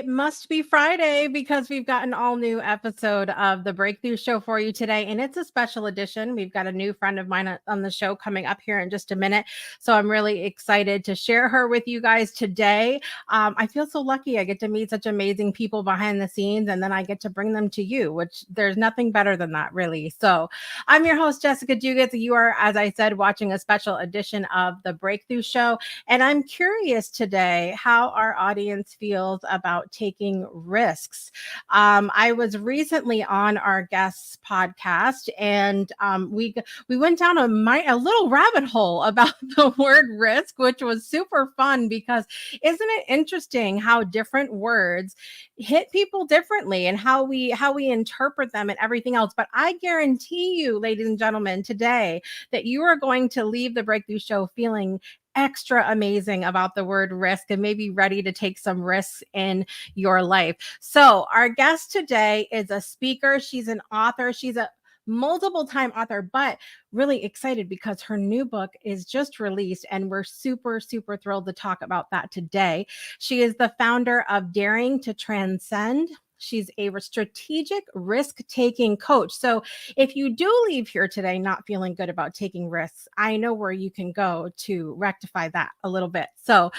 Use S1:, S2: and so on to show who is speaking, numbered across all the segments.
S1: It must be Friday because we've got an all new episode of the Breakthrough Show for you today. And it's a special edition. We've got a new friend of mine on the show coming up here in just a minute. So I'm really excited to share her with you guys today. I feel so lucky. I get to meet such amazing people behind the scenes, and then I get to bring them to you, which there's nothing better than that, really. So I'm your host, Jessica Dugas. You are, as I said, watching a special edition of the Breakthrough Show. And I'm curious today how our audience feels about taking risks. I was recently on our guest's podcast, and we went down a little rabbit hole about the word risk, which was super fun because isn't it interesting how different words hit people differently and how we interpret them and everything else. But I guarantee you, ladies and gentlemen, today that you are going to leave the Breakthrough Show feeling extra amazing about the word risk and maybe ready to take some risks in your life. So our guest today is a speaker. She's an author. She's a multiple time author, but really excited because her new book is just released, and we're super thrilled to talk about that today. She is the founder of Daring to Transcend. She's a strategic risk-taking coach. So if you do leave here today not feeling good about taking risks, I know where you can go to rectify that a little bit. So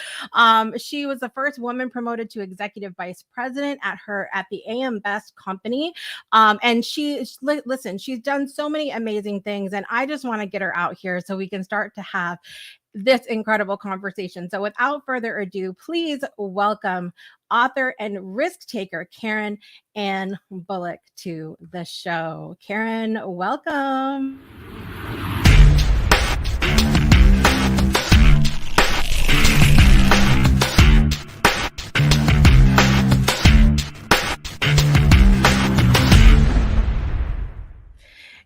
S1: she was the first woman promoted to executive vice president at the AM Best company. And she's done so many amazing things. And I just want to get her out here so we can start to have this incredible conversation. So without further ado, please welcome author and risk taker Karen Ann Bulluck to the show. Karen, welcome.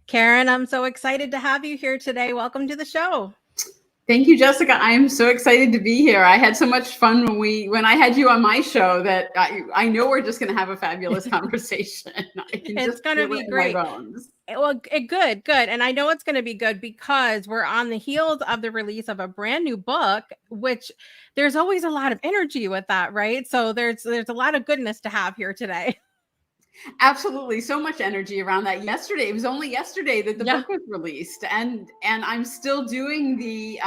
S1: Karen, I'm so excited to have you here today. Welcome to the show.
S2: Thank you, Jessica. I am so excited to be here. I had so much fun when I had you on my show that I know we're just going to have a fabulous conversation.
S1: It's going to be great. Well, good. And I know it's going to be good because we're on the heels of the release of a brand new book, which there's always a lot of energy with that, right? So there's a lot of goodness to have here today.
S2: Absolutely. So much energy around that. It was only yesterday that the book was released, and I'm still doing the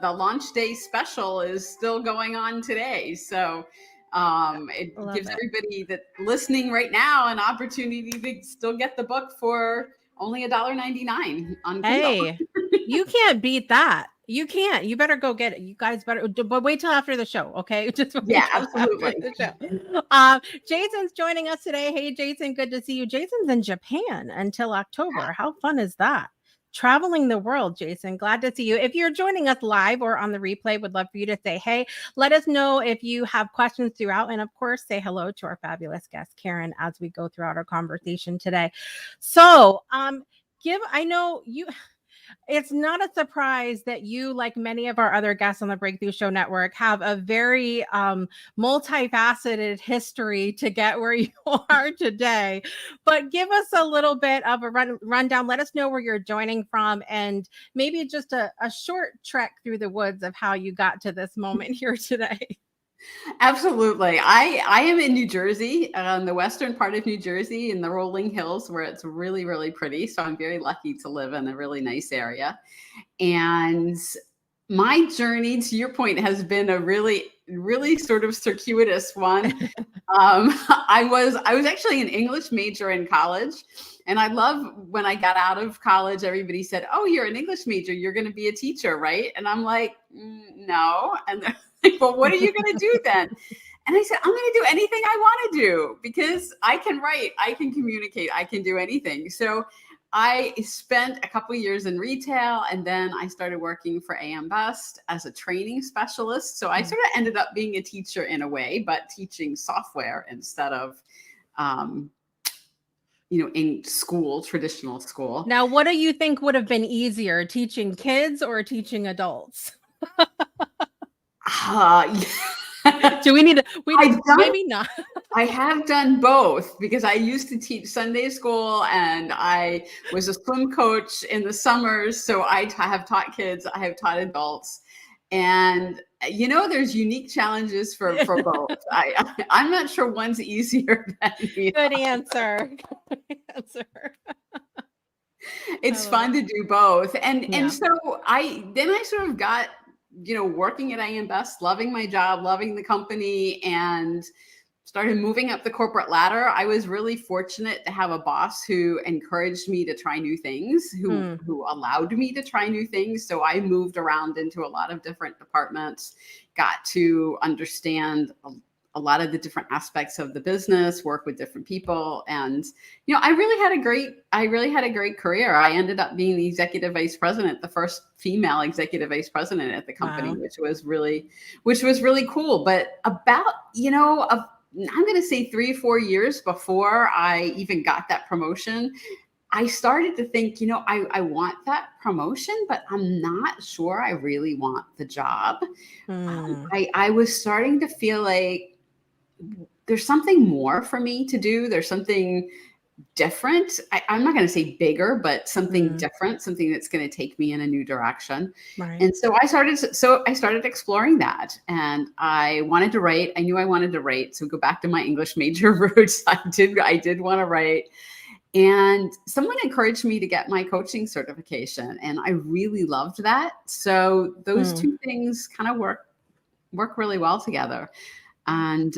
S2: launch day special is still going on today. So it gives everybody that listening right now an opportunity to still get the book for only $1.99 on Kindle.
S1: Hey, you can't beat that. You can't. You better go get it. You guys better, but wait till after the show, okay? Just
S2: absolutely.
S1: Jason's joining us today. Hey, Jason, good to see you. Jason's in Japan until October. How fun is that? Traveling the world, Jason. Glad to see you. If you're joining us live or on the replay, would love for you to say hey. Let us know if you have questions throughout, and of course, say hello to our fabulous guest, Karen, as we go throughout our conversation today. So, I know you. It's not a surprise that you, like many of our other guests on the Breakthrough Show Network, have a very multifaceted history to get where you are today. But give us a little bit of a rundown. Let us know where you're joining from, and maybe just a short trek through the woods of how you got to this moment here today.
S2: Absolutely. I am in New Jersey, on the western part of New Jersey in the rolling hills where it's really, really pretty. So I'm very lucky to live in a really nice area. And my journey, to your point, has been a really, really sort of circuitous one. I was actually an English major in college. And I love when I got out of college, everybody said, "Oh, you're an English major. You're going to be a teacher, right?" And I'm like, no. And they're like, "Well, what are you going to do then?" And I said, "I'm going to do anything I want to do because I can write, I can communicate, I can do anything." So I spent a couple of years in retail, and then I started working for AM Best as a training specialist. So I sort of ended up being a teacher in a way, but teaching software instead of in school, traditional school.
S1: Now, what do you think would have been easier, teaching kids or teaching adults? Do we need to? Maybe not.
S2: I have done both because I used to teach Sunday school and I was a swim coach in the summers. So I have taught kids, I have taught adults. And there's unique challenges for both. I'm not sure one's easier than the
S1: Good
S2: other.
S1: answer. Good answer.
S2: It's
S1: I love
S2: fun to do both. And
S1: Yeah.
S2: so I sort of got, working at AM Best, loving my job, loving the company, and started moving up the corporate ladder. I was really fortunate to have a boss who encouraged me to try new things, who allowed me to try new things. So I moved around into a lot of different departments, got to understand a lot of the different aspects of the business, work with different people. And, I really had a great career. I ended up being the executive vice president, the first female executive vice president at the company,
S1: Wow.
S2: which was really cool. But about, I'm going to say 3-4 years before I even got that promotion, I started to think, I want that promotion, but I'm not sure I really want the job. I was starting to feel like there's something more for me to do. There's something different. I'm not going to say bigger, but something different, something that's going to take me in a new direction.
S1: Right.
S2: And so I started exploring that, and I wanted to write. I knew I wanted to write. So go back to my English major roots. I did want to write. And someone encouraged me to get my coaching certification, and I really loved that. So those two things kind of work really well together. And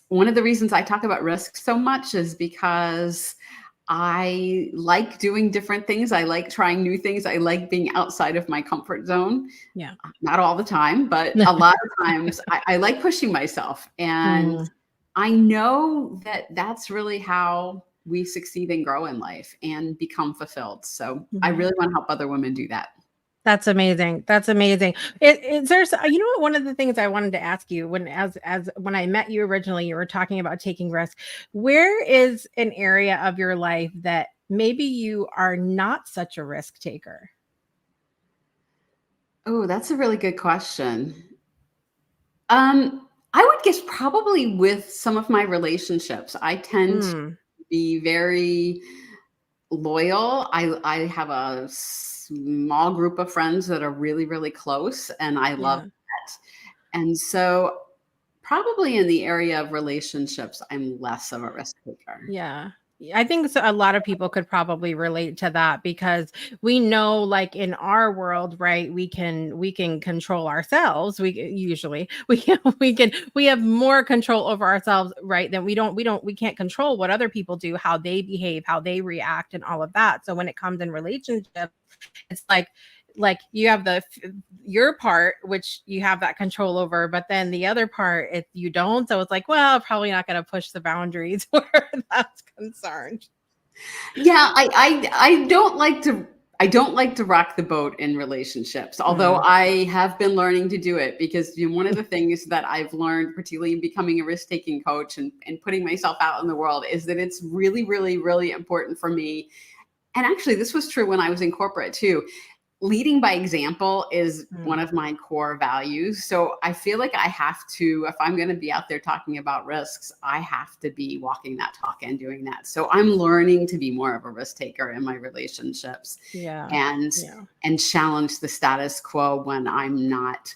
S2: one of the reasons I talk about risk so much is because I like doing different things. I like trying new things. I like being outside of my comfort zone.
S1: Yeah.
S2: Not all the time, but a lot of times I like pushing myself. And I know that that's really how we succeed and grow in life and become fulfilled. So I really want to help other women do that.
S1: That's amazing. That's amazing. There's, what, one of the things I wanted to ask you when I met you originally, you were talking about taking risks. Where is an area of your life that maybe you are not such a risk taker?
S2: Oh, that's a really good question. I would guess probably with some of my relationships. I tend to be very loyal. I have a small group of friends that are really, really close, and I love that. And so probably in the area of relationships, I'm less of a risk taker.
S1: Yeah. I think a lot of people could probably relate to that, because we know, like, in our world, right, we can control ourselves. We have more control over ourselves, right, than we can't control what other people do, how they behave, how they react, and all of that. So when it comes in relationships, it's like you have your part, which you have that control over, but then the other part, if you don't. So it's like, well, probably not going to push the boundaries where that's concerned.
S2: Yeah, I don't like to rock the boat in relationships, although I have been learning to do it, because one of the things that I've learned, particularly in becoming a risk-taking coach and putting myself out in the world, is that it's really, really, really important for me. And actually, this was true when I was in corporate too. Leading by example is one of my core values. So I feel like I have to, if I'm going to be out there talking about risks, I have to be walking that talk and doing that. So I'm learning to be more of a risk taker in my relationships, and challenge the status quo when I'm not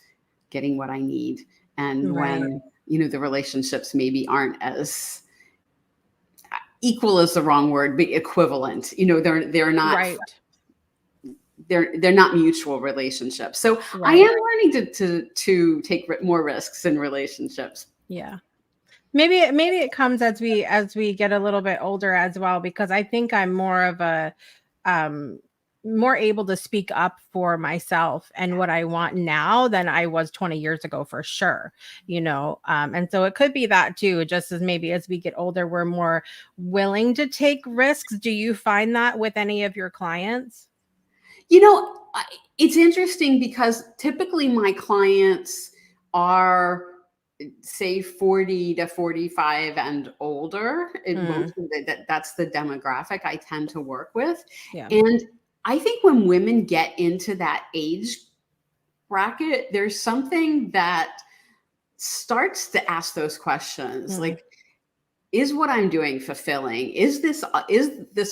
S2: getting what I need, and when, the relationships maybe aren't as equal, is the wrong word, but equivalent. They're not.
S1: Right.
S2: They're not mutual relationships. So I am learning to take more risks in relationships.
S1: Yeah. Maybe it comes as we get a little bit older as well, because I think I'm more of a more able to speak up for myself and what I want now than I was 20 years ago, for sure. And so it could be that too, just as maybe as we get older, we're more willing to take risks. Do you find that with any of your clients?
S2: It's interesting, because typically my clients are, say, 40 to 45 and older. That's the demographic I tend to work with.
S1: Yeah.
S2: And I think when women get into that age bracket, there's something that starts to ask those questions, like, is what I'm doing fulfilling? Is this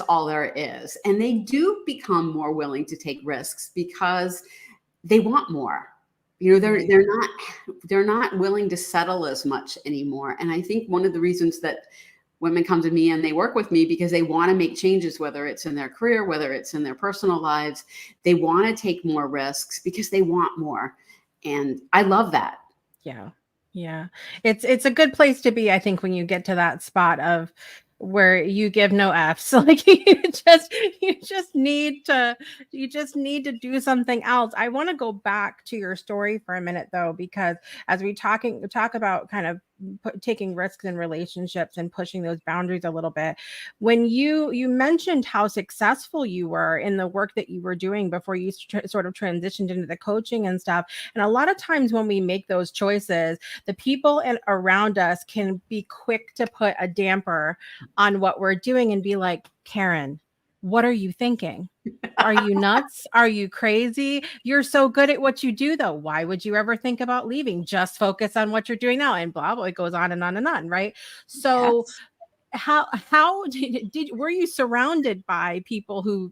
S2: all there is? And they do become more willing to take risks because they want more. You know,
S1: Right.
S2: they're not willing to settle as much anymore. And I think one of the reasons that women come to me and they work with me because they want to make changes, whether it's in their career, whether it's in their personal lives, they want to take more risks because they want more. And I love that.
S1: Yeah. Yeah. It's a good place to be, I think, when you get to that spot of where you give no Fs. Like just you just need to you just need to do something else. I want to go back to your story for a minute though, because as we talk about kind of taking risks in relationships and pushing those boundaries a little bit, when you mentioned how successful you were in the work that you were doing before you sort of transitioned into the coaching and stuff, and a lot of times when we make those choices, the people around us can be quick to put a damper on what we're doing and be like, Karen, what are you thinking? Are you nuts? Are you crazy? You're so good at what you do, though. Why would you ever think about leaving? Just focus on what you're doing now. And blah, blah, it goes on and on and on, right? So
S2: Yes.
S1: how did were you surrounded by people who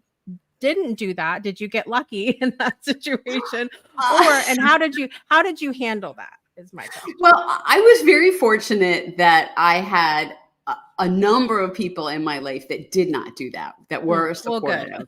S1: didn't do that? Did you get lucky in that situation?
S2: Uh,
S1: And how did you handle that is my question.
S2: well, I was very fortunate that I had a number of people in my life that did not do that, that were
S1: Well, good.
S2: supportive.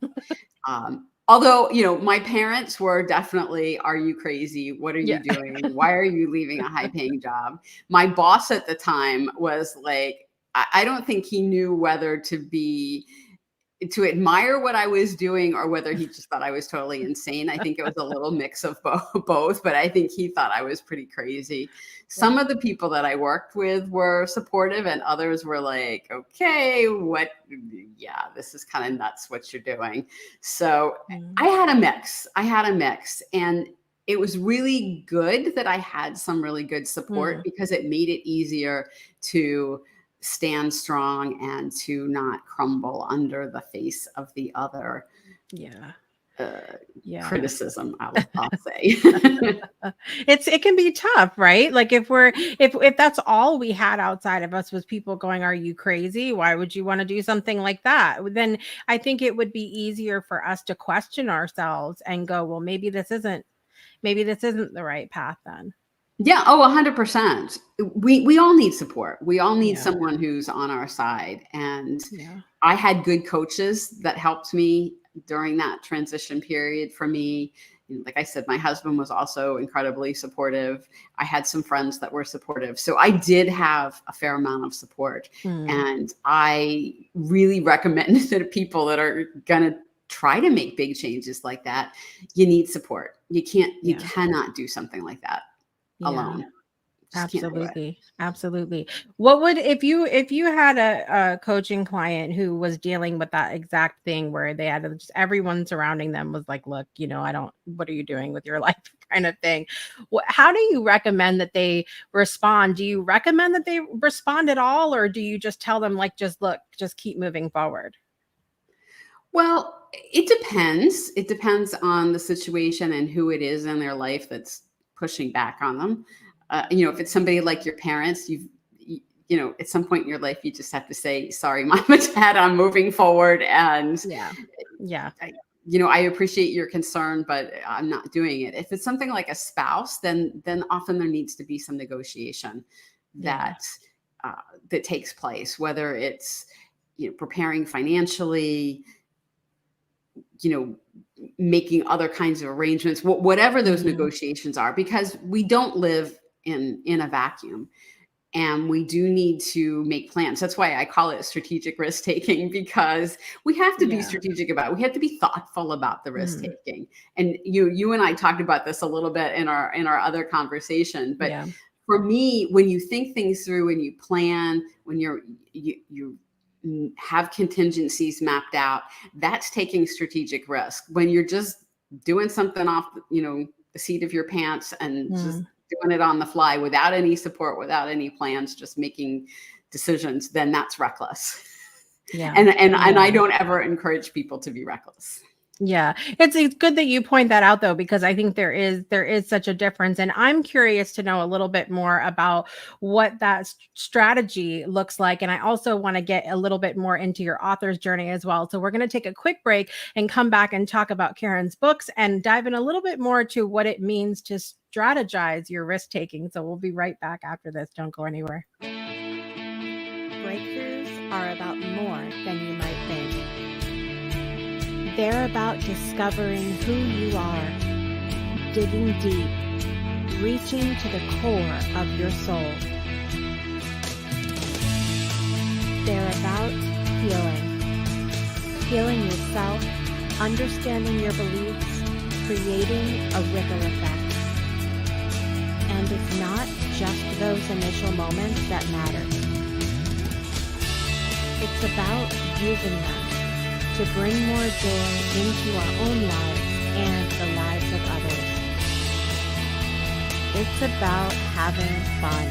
S2: Although, you know, my parents were definitely, are you crazy? What are you
S1: Yeah.
S2: doing? Why are you leaving a high paying job? My boss at the time was like, I don't think he knew whether to admire what I was doing or whether he just thought I was totally insane. I think it was a little mix of both, but I think he thought I was pretty crazy.
S1: Yeah.
S2: Some of the people that I worked with were supportive and others were like, okay, yeah, this is kind of nuts what you're doing. So
S1: Mm.
S2: I had a mix. And it was really good that I had some really good support
S1: Mm.
S2: because it made it easier to stand strong and to not crumble under the face of the other
S1: Yeah.
S2: uh,
S1: Yeah.
S2: criticism, I'll say.
S1: It can be tough, right? Like if that's all we had outside of us was people going, "Are you crazy? Why would you want to do something like that?" Then I think it would be easier for us to question ourselves and go, "Well, maybe this isn't the right path then."
S2: Yeah. Oh, 100%. We all need support. We all need
S1: Yeah.
S2: someone who's on our side. And
S1: Yeah.
S2: I had good coaches that helped me during that transition period for me. Like I said, my husband was also incredibly supportive. I had some friends that were supportive. So I did have a fair amount of support.
S1: Mm.
S2: And I really recommend that people that are going to try to make big changes like that, you need support. You
S1: Yeah.
S2: cannot do something like that
S1: Yeah.
S2: alone. Just can't do it.
S1: Absolutely. Absolutely. What would if you had a coaching client who was dealing with that exact thing where they had just everyone surrounding them was like, look, I don't, what are you doing with your life kind of thing. How do you recommend that they respond? Do you recommend that they respond at all, or do you just tell them like, just look, just keep moving forward?
S2: Well, it depends. It depends on the situation and who it is in their life that's pushing back on them. If it's somebody like your parents, at some point in your life, you just have to say, sorry, mom and dad, I'm moving forward. And,
S1: Yeah. Yeah.
S2: I appreciate your concern, but I'm not doing it. If it's something like a spouse, then often there needs to be some negotiation
S1: Yeah.
S2: that, uh, that takes place, whether it's, preparing financially, making other kinds of arrangements, whatever those
S1: Mhm.
S2: negotiations are, because we don't live in a vacuum and we do need to make plans. That's why I call it strategic risk taking, because we have to be
S1: Yeah.
S2: strategic about it. We have to be thoughtful about the risk
S1: Mhm.
S2: taking. And you and I talked about this a little bit in our other conversation, but
S1: Yeah.
S2: for me, when you think things through and you plan, when you have contingencies mapped out, that's taking strategic risk. When you're just doing something off, the seat of your pants and just
S1: Mm.
S2: doing it on the fly without any support, without any plans, just making decisions, then that's reckless.
S1: Yeah.
S2: And I
S1: Yeah.
S2: don't ever encourage people to be reckless.
S1: Yeah. It's good that you point that out though, because I think there is such a difference. And I'm curious to know a little bit more about what that strategy looks like. And I also want to get a little bit more into your author's journey as well. So we're going to take a quick break and come back and talk about Karen's books and dive in a little bit more to what it means to strategize your risk taking. So we'll be right back after this. Don't go anywhere. Breakthroughs are about more than you might think. They're about discovering who you are, digging deep, reaching to the core of your soul. They're about healing yourself, understanding your beliefs, creating a ripple effect. And it's not just those initial moments that matter. It's about using them to bring more joy into our own lives and the lives of others. It's about having fun,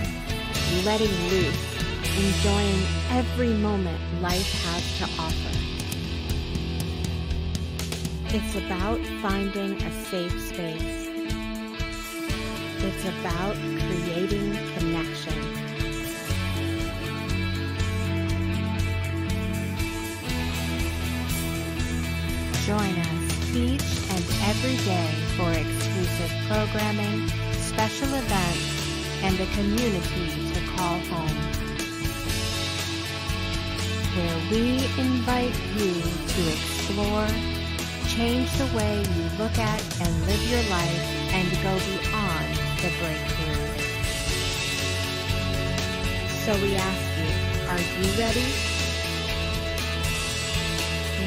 S1: letting loose, enjoying every moment life has to offer. It's about finding a safe space. It's about creating connection. Join us each and every day for exclusive programming, special events, and a community to call home, where we invite you to explore, change the way you look at and live your life, and go beyond the breakthrough. So we ask you, are you ready?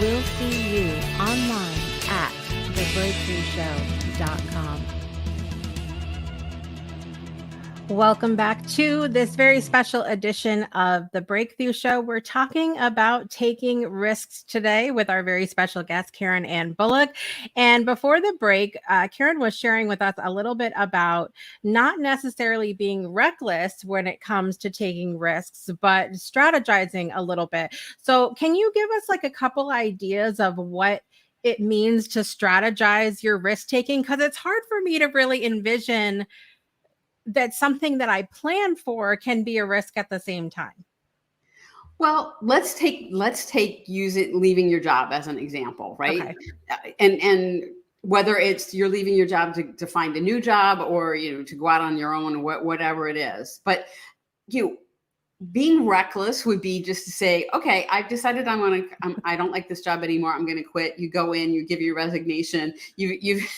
S1: We'll see you online at thebreakthroughshow.com. Welcome back to this very special edition of The Breakthrough Show. We're talking about taking risks today with our very special guest, Karen Ann Bulluck. And before the break, Karen was sharing with us a little bit about not necessarily being reckless when it comes to taking risks, but strategizing a little bit. So can you give us like a couple ideas of what it means to strategize your risk taking? Because it's hard for me to really envision that something that I plan for can be a risk at the same time.
S2: Well, let's take leaving your job as an example, right?
S1: Okay.
S2: And whether it's you're leaving your job to find a new job or to go out on your own, whatever it is. But being reckless would be just to say, okay, I've decided I don't like this job anymore. I'm going to quit. You go in, you give your resignation. You've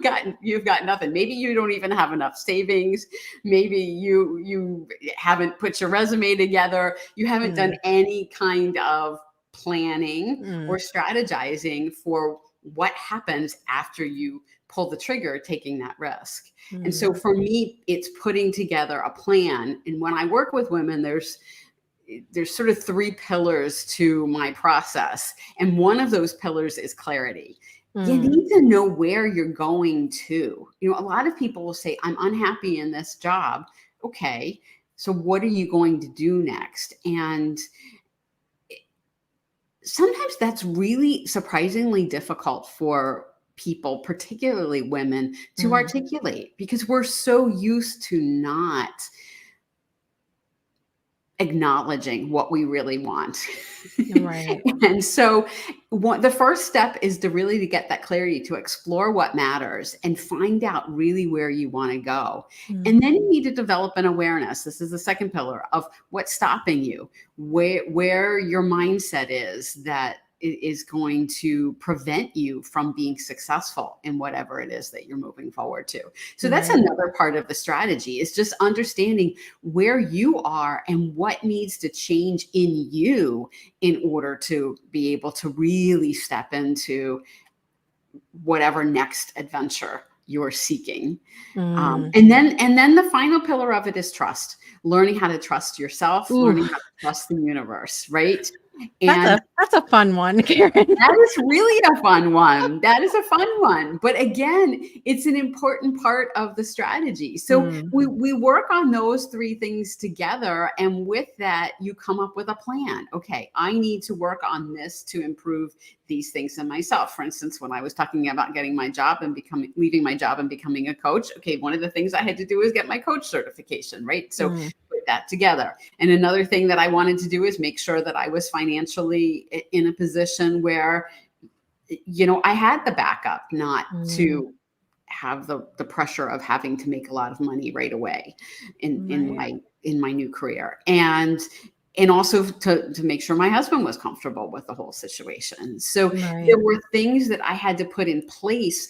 S2: got nothing. Maybe you don't even have enough savings. Maybe you haven't put your resume together. You haven't done any kind of planning or strategizing for what happens after you pull the trigger, taking that risk. And so for me, it's putting together a plan. And when I work with women, there's sort of 3 pillars to my process. And one of those pillars is clarity. You need to know where you're going to. A lot of people will say, I'm unhappy in this job. Okay, so what are you going to do next? And sometimes that's really surprisingly difficult for people, particularly women, to articulate, because we're so used to not acknowledging what we really want.
S1: Right.
S2: And so the first step is to get that clarity, to explore what matters and find out really where you want to go. And then you need to develop an awareness. This is the second pillar of what's stopping you, where your mindset is that is going to prevent you from being successful in whatever it is that you're moving forward to. So that's another part of the strategy, is just understanding where you are and what needs to change in you in order to be able to really step into whatever next adventure you're seeking. And then the final pillar of it is trust, learning how to trust yourself, learning how to trust the universe, right? And
S1: that's a fun one, Karen.
S2: That is really a fun one. That is a fun one. But again, it's an important part of the strategy. So we work on those 3 things together. And with that, you come up with a plan. Okay, I need to work on this to improve these things in myself. For instance, when I was talking about getting my job and leaving my job and becoming a coach, okay, one of the things I had to do is get my coach certification, right? So put that together. And another thing that I wanted to do is make sure that I was financially in a position where, I had the backup not to have the pressure of having to make a lot of money right away in
S1: Right.
S2: my new career. And also to make sure my husband was comfortable with the whole situation. So
S1: Right.
S2: there were things that I had to put in place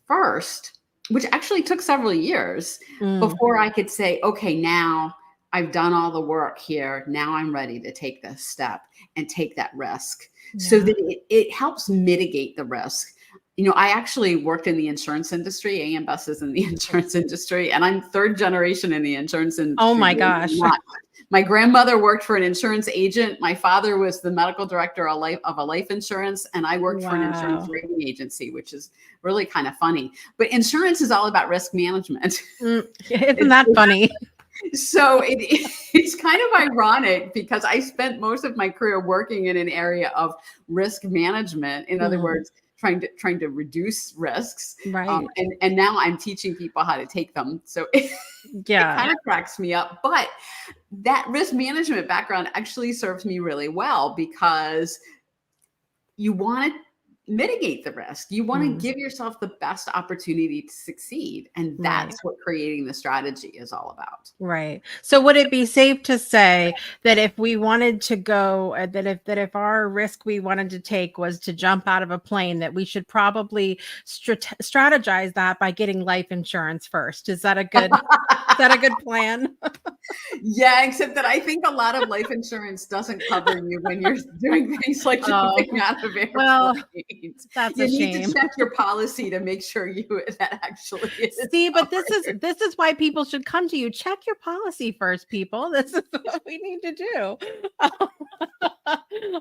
S2: first, which actually took several years
S1: Mm,
S2: before I could say, okay, now I've done all the work here. Now I'm ready to take this step and take that risk so
S1: yeah.
S2: that it helps mitigate the risk. I actually worked in the insurance industry. AM Best is in the insurance industry, and I'm third generation in the insurance
S1: Oh
S2: industry.
S1: my
S2: Believe it or
S1: gosh.
S2: not. My grandmother worked for an insurance agent. My father was the medical director of a life insurance, and I worked for an insurance
S1: Wow.
S2: rating agency, which is really kind of funny. But insurance is all about risk management.
S1: Isn't
S2: It's,
S1: that funny?
S2: so it's kind of ironic because I spent most of my career working in an area of risk management. In other
S1: Mm,
S2: words, trying to reduce risks.
S1: right.
S2: And now I'm teaching people how to take them. So it
S1: Yeah.
S2: kind of cracks me up. But that risk management background actually serves me really well because you want to mitigate the risk. You want to
S1: Mm,
S2: give yourself the best opportunity to succeed. And
S1: right.
S2: that's what creating the strategy is all about.
S1: Right. So would it be safe to say that if we wanted to go, that if our risk we wanted to take was to jump out of a plane, that we should probably strategize that by getting life insurance first? Is that a good plan?
S2: Yeah, except that I think a lot of life insurance doesn't cover you when you're doing things like
S1: Oh,
S2: jumping out of
S1: well,
S2: airplanes.
S1: that's a
S2: You need to
S1: shame.
S2: check your policy to make sure that actually is
S1: See, but this is
S2: covered.
S1: this is why people should come to you. Check your policy first, people. This is what we need to do.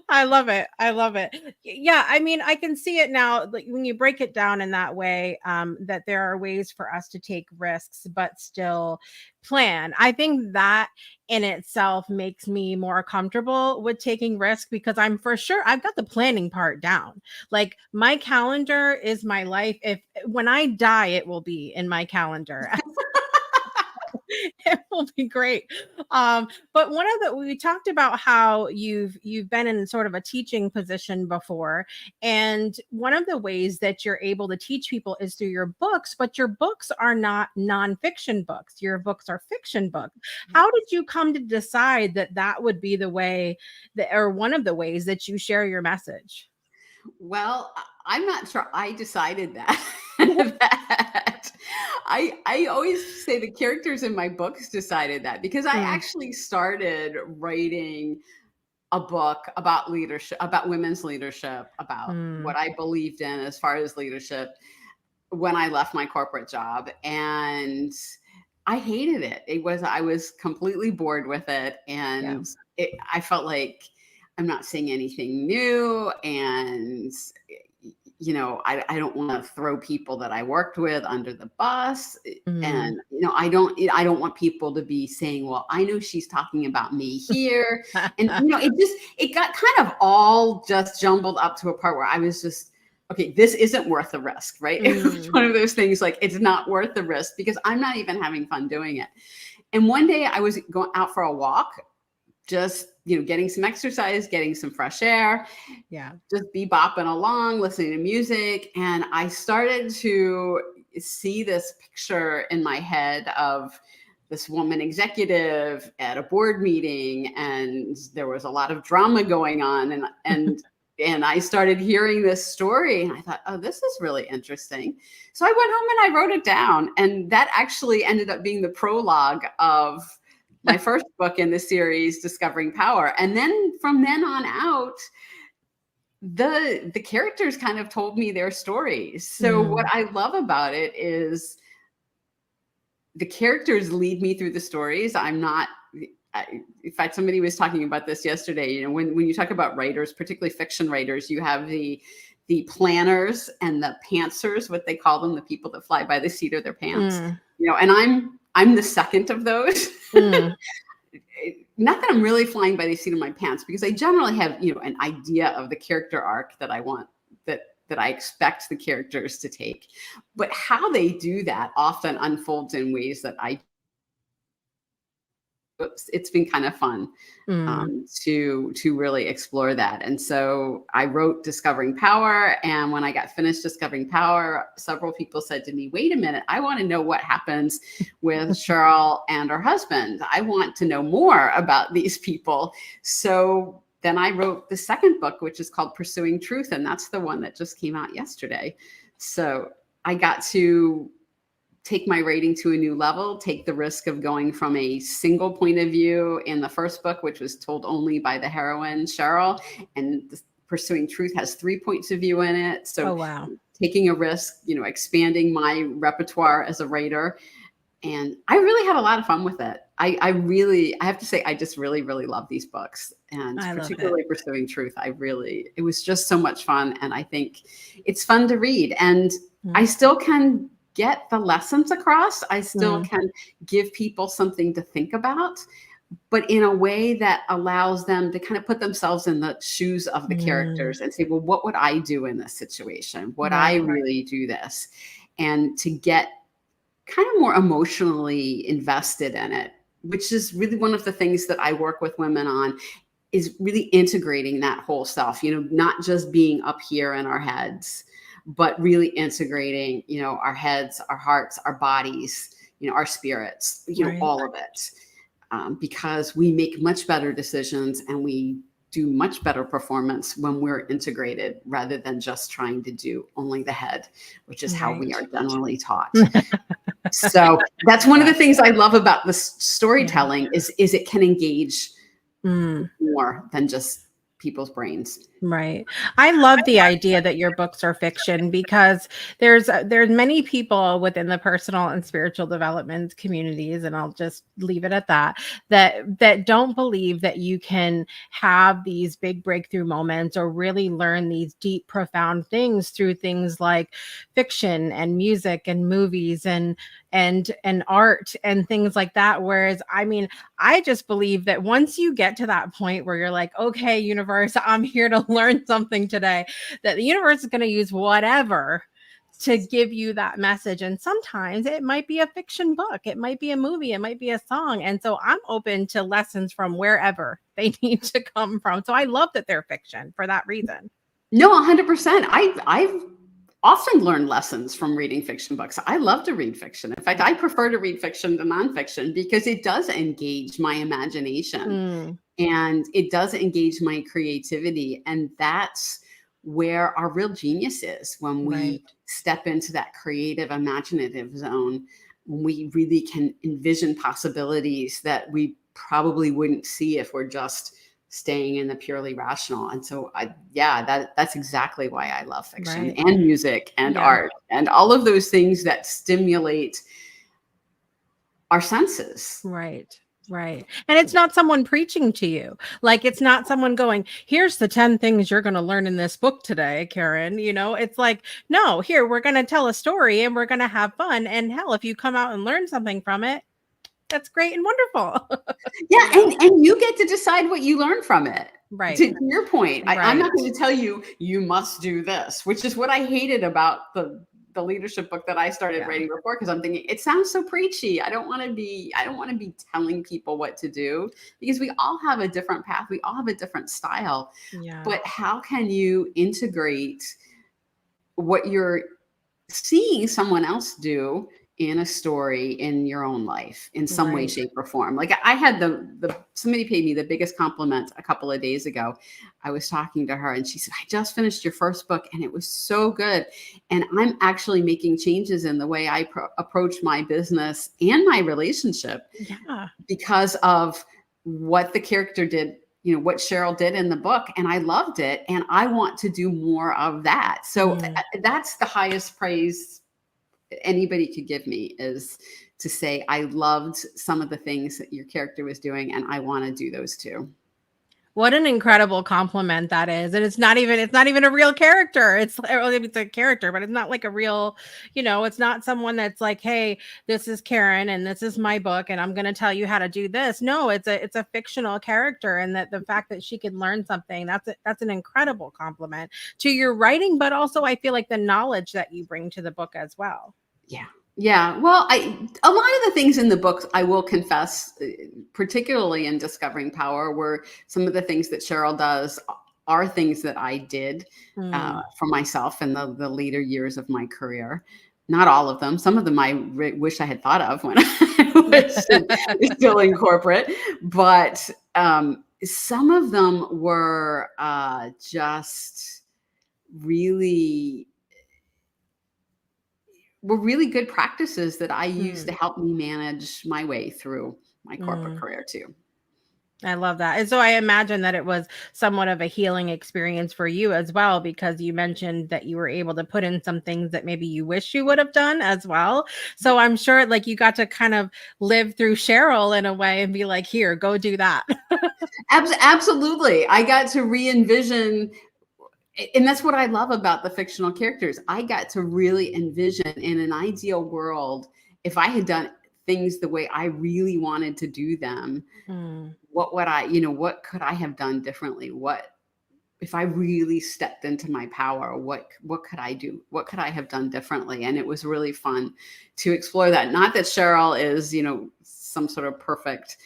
S1: I love it. I love it. Yeah, I mean, I can see it now. Like when you break it down in that way, that there are ways for us to take risks but still plan. I think that in itself makes me more comfortable with taking risk because I'm for sure I've got the planning part down. Like my calendar is my life. If when I die, it will be in my calendar. It will be great. But one of the we talked about how you've been in sort of a teaching position before, and one of the ways that you're able to teach people is through your books, but your books are not nonfiction books. Your books are fiction books. How did you come to decide that that would be the way that, or one of the ways that you share your message?
S2: Well, I'm not sure I decided that. that I always say the characters in my books decided that because I
S1: Mm,
S2: actually started writing a book about leadership, about women's leadership, about
S1: mm,
S2: what I believed in as far as leadership when I left my corporate job. And I hated it. I was completely bored with it.
S1: yeah.
S2: And I felt like I'm not seeing anything new. And, I don't want to throw people that I worked with under the bus.
S1: Mm.
S2: And, I don't want people to be saying, well, I know she's talking about me here. And, it got kind of all just jumbled up to a part where I was just, okay, this isn't worth the risk, right? It was
S1: Mm.
S2: one of those things like it's not worth the risk because I'm not even having fun doing it. And one day I was going out for a walk, just, getting some exercise, getting some fresh air,
S1: Yeah.
S2: just bebopping along, listening to music. And I started to see this picture in my head of this woman executive at a board meeting, and there was a lot of drama going on. And I started hearing this story, and I thought, oh, this is really interesting. So I went home and I wrote it down. And that actually ended up being the prologue of my first book in the series, Discovering Power. And then from then on out, the characters kind of told me their stories. So what
S1: Mm.
S2: I love about it is the characters lead me through the stories. I'm not in fact, somebody was talking about this yesterday. When you talk about writers, particularly fiction writers, you have the planners and the pantsers, what they call them, the people that fly by the seat of their pants.
S1: Mm.
S2: And I'm the second of those.
S1: Mm.
S2: Not that I'm really flying by the seat of my pants, because I generally have, an idea of the character arc that I want, that I expect the characters to take. But how they do that often unfolds in ways that I it's been kind of fun to really explore that. And so I wrote Discovering Power. And when I got finished Discovering Power, several people said to me, wait a minute, I want to know what happens with Cheryl and her husband. I want to know more about these people. So then I wrote the second book, which is called Pursuing Truth. And that's the one that just came out yesterday. So I got to take my writing to a new level, take the risk of going from a single point of view in the first book, which was told only by the heroine, Cheryl, and Pursuing Truth has 3 points of view in it. So
S1: wow.
S2: Taking a risk, expanding my repertoire as a writer. And I really had a lot of fun with it. I have to say, I just really, really love these books, and particularly Pursuing Truth. It was just so much fun. And I think it's fun to read, and I still can get the lessons across. I still can give people something to think about, but in a way that allows them to kind of put themselves in the shoes of the characters and say, well, what would I do in this situation? Would I really do this? And to get kind of more emotionally invested in it, which is really one of the things that I work with women on, is really integrating that whole self, not just being up here in our heads, but really integrating, our heads, our hearts, our bodies, our spirits, all of it. Because we make much better decisions and we do much better performance when we're integrated, rather than just trying to do only the head, which is how we are generally taught. So that's one of the things I love about the storytelling is it can engage more than just people's brains.
S1: Right. I love the idea that your books are fiction, because there's many people within the personal and spiritual development communities, and I'll just leave it at that don't believe that you can have these big breakthrough moments or really learn these deep, profound things through things like fiction and music and movies and art and things like that. Whereas, I just believe that once you get to that point where you're like, okay, universe, I'm here to learn something today, that the universe is going to use whatever to give you that message. And sometimes it might be a fiction book, it might be a movie, it might be a song. And so I'm open to lessons from wherever they need to come from. So I love that they're fiction for that reason.
S2: No, 100%. I've often learned lessons from reading fiction books. I love to read fiction. In fact, I prefer to read fiction to nonfiction because it does engage my imagination. And it does engage my creativity. And that's where our real genius is, when we step into that creative, imaginative zone, when we really can envision possibilities that we probably wouldn't see if we're just staying in the purely rational. And so that's exactly why I love fiction and music and art and all of those things that stimulate our senses.
S1: Right. And it's not someone preaching to you. Like, it's not someone going, here's the 10 things you're going to learn in this book today, Karen. It's like, no, here, we're going to tell a story and we're going to have fun. And hell, if you come out and learn something from it, that's great and wonderful.
S2: And you get to decide what you learn from it.
S1: Right.
S2: To your point, I'm not going to tell you, you must do this, which is what I hated about the leadership book that I started writing before, because I'm thinking it sounds so preachy. I don't want to be telling people what to do, because we all have a different path. We all have a different style. But how can you integrate what you're seeing someone else do in a story in your own life in some way, shape, or form? Like, I had somebody paid me the biggest compliment a couple of days ago. I was talking to her and she said, I just finished your first book and it was so good. And I'm actually making changes in the way I approach my business and my relationship because of what the character did, what Cheryl did in the book. And I loved it. And I want to do more of that. So that's the highest praise anybody could give me, is to say, I loved some of the things that your character was doing and I want to do those too.
S1: What an incredible compliment that is. And it's not even a real character. It's a character, but it's not like a real, it's not someone that's like, hey, this is Karen and this is my book and I'm going to tell you how to do this. No, it's a fictional character. And that the fact that she can learn something, that's an incredible compliment to your writing, but also I feel like the knowledge that you bring to the book as well.
S2: Yeah. Yeah. Well, a lot of the things in the books, I will confess, particularly in Discovering Power, were some of the things that Cheryl does are things that I did
S1: Mm.
S2: for myself in the later years of my career. Not all of them. Some of them I wish I had thought of when I was still in corporate, but some of them were just really were really good practices that I use to
S1: Mm.
S2: help me manage my way through my corporate
S1: Mm.
S2: career too.
S1: I love that. And so I imagine that it was somewhat of a healing experience for you as well, because you mentioned that you were able to put in some things that maybe you wish you would have done as well. So I'm sure like you got to kind of live through Cheryl in a way and be like, here, go do that.
S2: Absolutely. I got to re-envision, and that's what I love about the fictional characters. I got to really envision in an ideal world, if I had done things the way I really wanted to do them,
S1: Mm.
S2: what would what could I have done differently? What if I really stepped into my power, what could I do? What could I have done differently? And it was really fun to explore that. Not that Cheryl is, some sort of perfect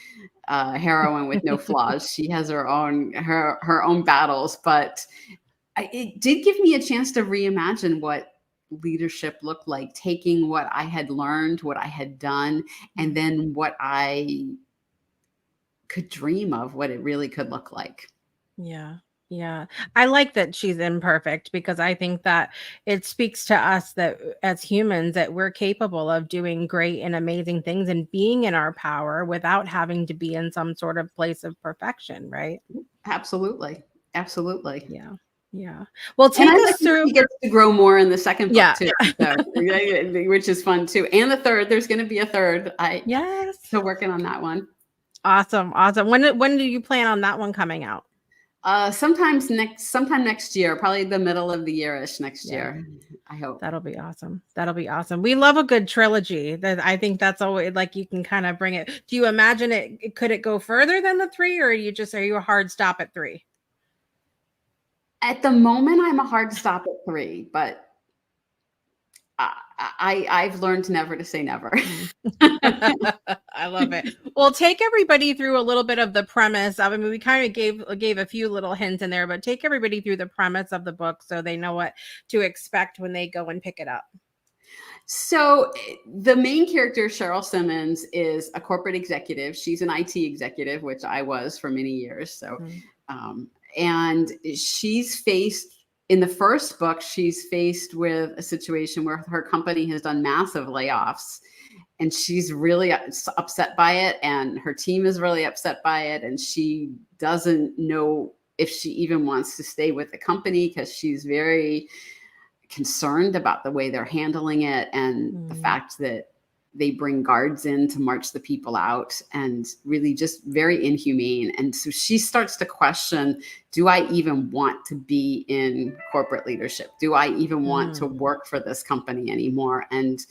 S2: heroine with no flaws. She has her own battles, but it did give me a chance to reimagine what leadership looked like, taking what I had learned, what I had done, and then what I could dream of what it really could look like.
S1: Yeah. Yeah. I like that she's imperfect because I think that it speaks to us that as humans that we're capable of doing great and amazing things and being in our power without having to be in some sort of place of perfection, right?
S2: Absolutely. Absolutely.
S1: Yeah. Yeah. Well,
S2: And I
S1: take
S2: like
S1: us
S2: that
S1: through.
S2: he gets to grow more in the second book
S1: Yeah.
S2: too. So, which is fun too. And the third, there's going to be a third. I
S1: Yes.
S2: still working on that one.
S1: Awesome. Awesome. When do you plan on that one coming out?
S2: Sometime next year, probably the middle of the year-ish next
S1: Yeah.
S2: year, I hope.
S1: That'll be awesome. That'll be awesome. We love a good trilogy. That I think that's always like you can kind of bring it. Do you imagine could it go further than the three, or are you a hard stop at three?
S2: At the moment, I'm a hard stop at 3, but I've learned never to say never.
S1: Mm. I love it. Well, take everybody through a little bit of the premise. I mean, we kind of gave a few little hints in there, but take everybody through the premise of the book so they know what to expect when they go and pick it up.
S2: So the main character, Cheryl Simmons, is a corporate executive. She's an IT executive, which I was for many years. So,
S1: Mm.
S2: and she's faced in the first book, she's faced with a situation where her company has done massive layoffs, and she's really upset by it, and her team is really upset by it, and she doesn't know if she even wants to stay with the company because she's very concerned about the way they're handling it and the
S1: Mm.
S2: fact that they bring guards in to march the people out, and really just very inhumane. And so she starts to question, do I even want to be in corporate leadership? Do I even want to
S1: Mm.
S2: work for this company anymore? And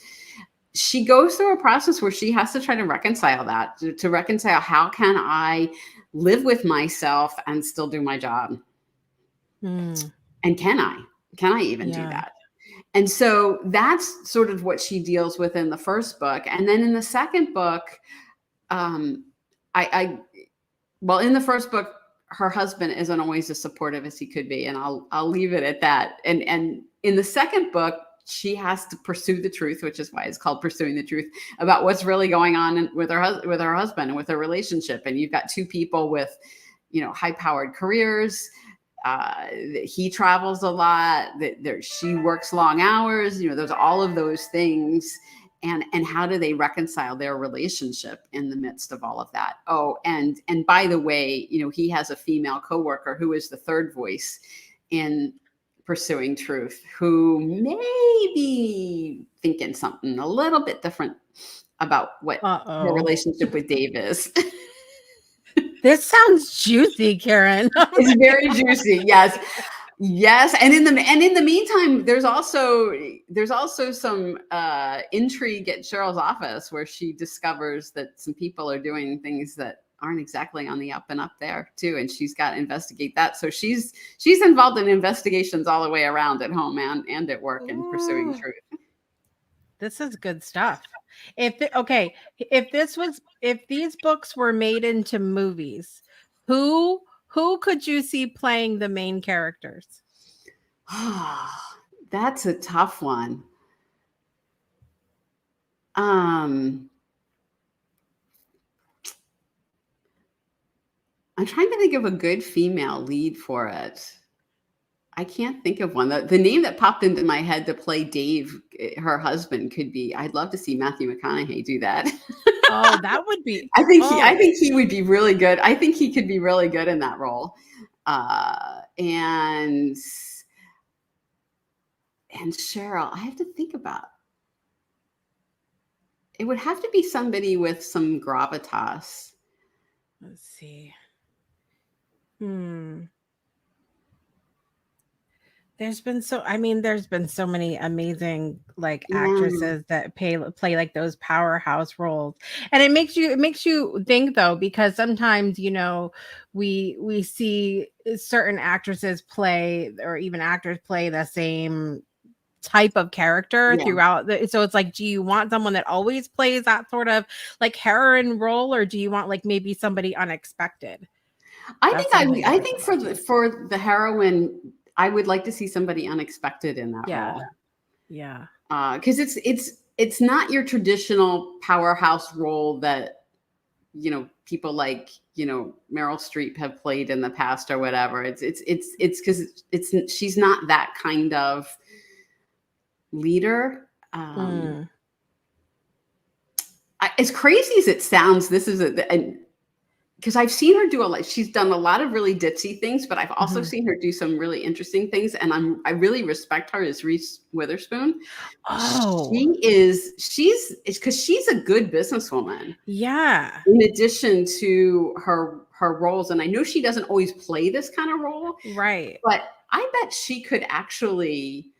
S2: she goes through a process where she has to try to reconcile that, to reconcile, how can I live with myself and still do my job?
S1: Mm.
S2: And can I even do
S1: Yeah.
S2: that? And so that's sort of what she deals with in the first book. And then in the second book, um, well, in the first book, her husband isn't always as supportive as he could be, and I'll leave it at that. And in the second book, she has to pursue the truth, which is why it's called Pursuing the Truth, about what's really going on with her husband and with their relationship. And you've got two people with, high-powered careers. He travels a lot. She works long hours. There's all of those things, and how do they reconcile their relationship in the midst of all of that? Oh, and by the way, he has a female coworker who is the third voice in Pursuing Truth, who may be thinking something a little bit different about what her
S1: Uh-oh.
S2: relationship with Dave is.
S1: This sounds juicy, Karen.
S2: It's very juicy. Yes. Yes. And in the meantime, there's also some intrigue at Cheryl's office where she discovers that some people are doing things that aren't exactly on the up and up there too. And she's got to investigate that. So she's involved in investigations all the way around at home and at work in Pursuing
S1: Ooh.
S2: Truth.
S1: This is good stuff. Okay, if these books were made into movies, who could you see playing the main characters?
S2: That's a tough one. I'm trying to think of a good female lead for it. I can't think of one. The name that popped into my head to play Dave, her husband, could be. I'd love to see Matthew McConaughey do that.
S1: Oh, that would be.
S2: I think he would be really good. I think he could be really good in that role. And Cheryl, I have to think about. It would have to be somebody with some gravitas.
S1: Let's see. There's been so many amazing like actresses that play like those powerhouse roles. And it makes you think though, because sometimes, we see certain actresses play, or even actors play the same type of character throughout so it's like, do you want someone that always plays that sort of like heroine role, or do you want like maybe somebody unexpected?
S2: I think for the heroine, I would like to see somebody unexpected in that role.
S1: Yeah.
S2: Because it's not your traditional powerhouse role that people like Meryl Streep have played in the past or whatever. It's because she's not that kind of leader. As crazy as it sounds, this is because I've seen her do she's done a lot of really ditzy things, but I've also seen her do some really interesting things. And I really respect her as Reese Witherspoon.
S1: Oh,
S2: she's because she's a good businesswoman.
S1: Yeah.
S2: In addition to her roles. And I know she doesn't always play this kind of role.
S1: Right.
S2: But I bet she could actually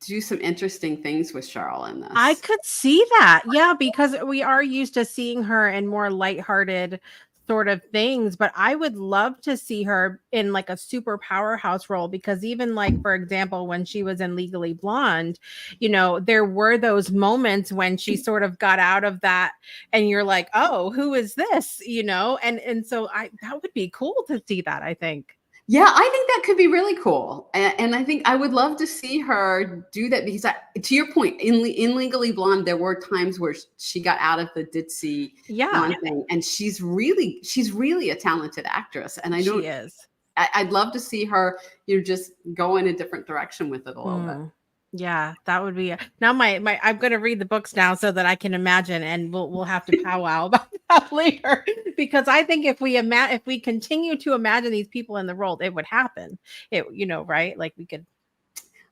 S2: do some interesting things with Cheryl in this.
S1: I could see that. Yeah, because we are used to seeing her in more lighthearted sort of things, but I would love to see her in like a super powerhouse role, because even like, for example, when she was in Legally Blonde, there were those moments when she sort of got out of that and you're like, oh, who is this? And so that would be cool to see that, I think.
S2: Yeah, I think that could be really cool. And I think I would love to see her do that, because to your point, in Legally Blonde, there were times where she got out of the ditzy blonde thing, and she's really a talented actress. And I know
S1: she is.
S2: I'd love to see her, just go in a different direction with it a little bit.
S1: Yeah, that would be now I'm going to read the books now so that I can imagine, and we'll have to powwow about that later, because I think if we continue to imagine these people in the role, it would happen. Right? Like we could.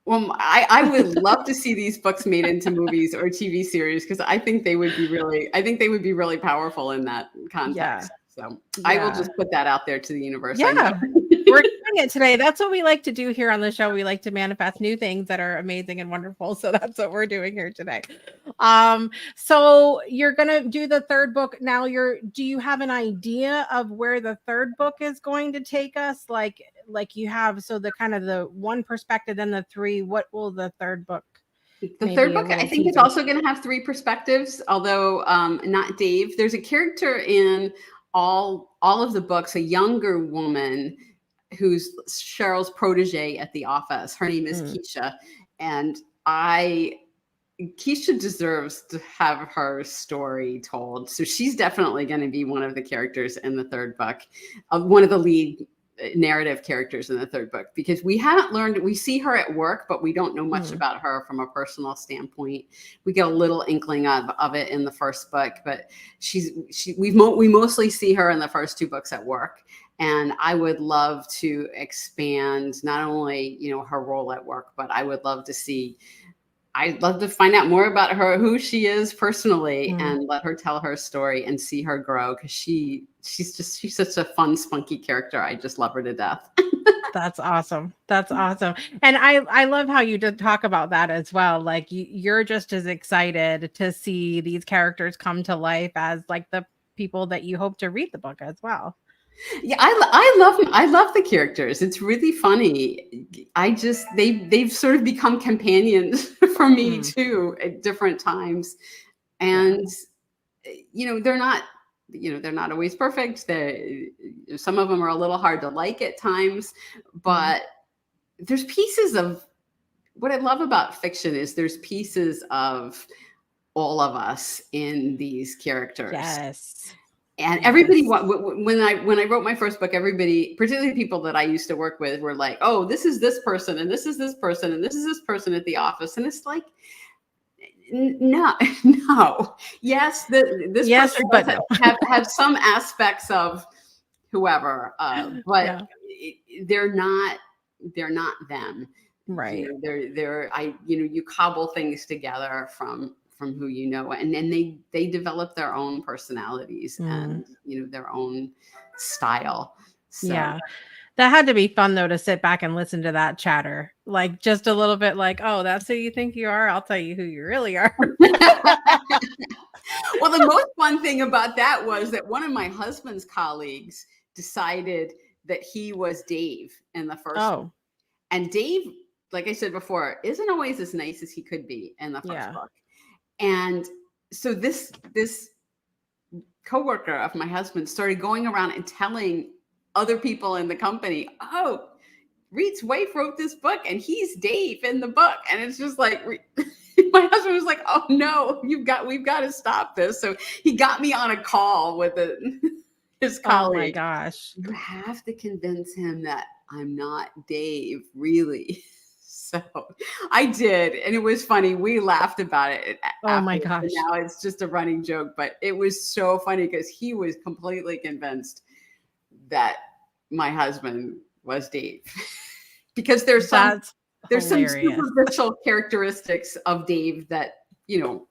S2: Well, I would love to see these books made into movies or TV series, because I think they would be really powerful in that context. So I will just put that out there to the universe.
S1: Yeah. We're doing it today. That's what we like to do here on the show. We like to manifest new things that are amazing and wonderful. So that's what we're doing here today. So you're going to do the third book. Now do you have an idea of where the third book is going to take us? Like you have, so the kind of the one perspective and the three, what will the third book?
S2: The third book, I think, is also going to have three perspectives, although not Dave. There's a character in all of the books, a younger woman who's Cheryl's protege at the office. Her name is Keisha, and Keisha deserves to have her story told. So she's definitely going to be one of the characters in the third book, one of the lead narrative characters in the third book, because we see her at work, but we don't know much about her from a personal standpoint. We get a little inkling of it in the first book, but we mostly see her in the first two books at work. And I would love to expand not only, her role at work, but I'd love to find out more about her, who she is personally, and let her tell her story and see her grow, because she's such a fun, spunky character. I just love her to death.
S1: That's awesome. And I love how you did talk about that as well. Like you're just as excited to see these characters come to life as like the people that you hope to read the book as well.
S2: Yeah, I love the characters. It's really funny. They've sort of become companions for me too at different times. And, they're not always perfect. Some of them are a little hard to like at times, but there's pieces of what I love about fiction is there's pieces of all of us in these characters.
S1: Yes.
S2: And everybody, when I wrote my first book, everybody, particularly people that I used to work with, were like, "Oh, this is this person, and this is this person, and this is this person at the office," and it's like, no, no, yes, this person
S1: but
S2: does
S1: no.
S2: have some aspects of whoever, but they're not them,
S1: right?
S2: You cobble things together from who you know, and then they develop their own personalities and their own style. So.
S1: Yeah. That had to be fun though, to sit back and listen to that chatter. Like just a little bit like, oh, that's who you think you are. I'll tell you who you really are.
S2: Well, the most fun thing about that was that one of my husband's colleagues decided that he was Dave in the first book. And Dave, like I said before, isn't always as nice as he could be in the first book. And so this coworker of my husband started going around and telling other people in the company, "Oh, Reed's wife wrote this book and he's Dave in the book." And it's just like, my husband was like, "Oh no, we've got to stop this." So he got me on a call with his colleague.
S1: Oh my gosh.
S2: You have to convince him that I'm not Dave, really. So I did. And it was funny. We laughed about it.
S1: Oh my gosh.
S2: Now it's just a running joke, but it was so funny because he was completely convinced that my husband was Dave. Because there's some superficial characteristics of Dave that,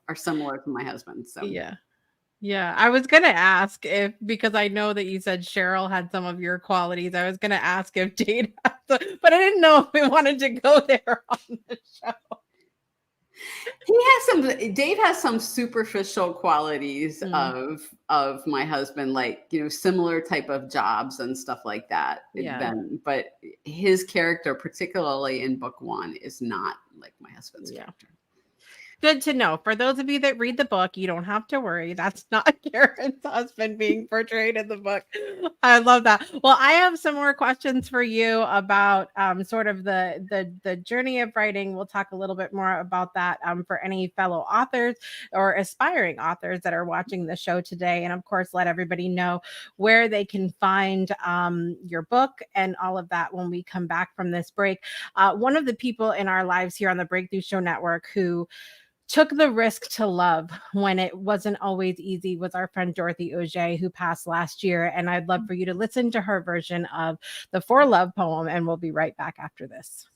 S2: are similar to my husband. So
S1: yeah. I was gonna ask because I know that you said Cheryl had some of your qualities. I was gonna ask if Jade had some, but I didn't know if we wanted to go there on the show.
S2: Dave has some superficial qualities of my husband, like, similar type of jobs and stuff like that. But his character, particularly in book 1, is not like my husband's character.
S1: Good to know. For those of you that read the book, you don't have to worry. That's not Karen's husband being portrayed in the book. I love that. Well, I have some more questions for you about sort of the journey of writing. We'll talk a little bit more about that for any fellow authors or aspiring authors that are watching the show today. And of course, let everybody know where they can find your book and all of that when we come back from this break. One of the people in our lives here on the Breakthrough Show Network who took the risk to love when it wasn't always easy was our friend Dorothy Auger, who passed last year. And I'd love for you to listen to her version of the For Love poem, and we'll be right back after this.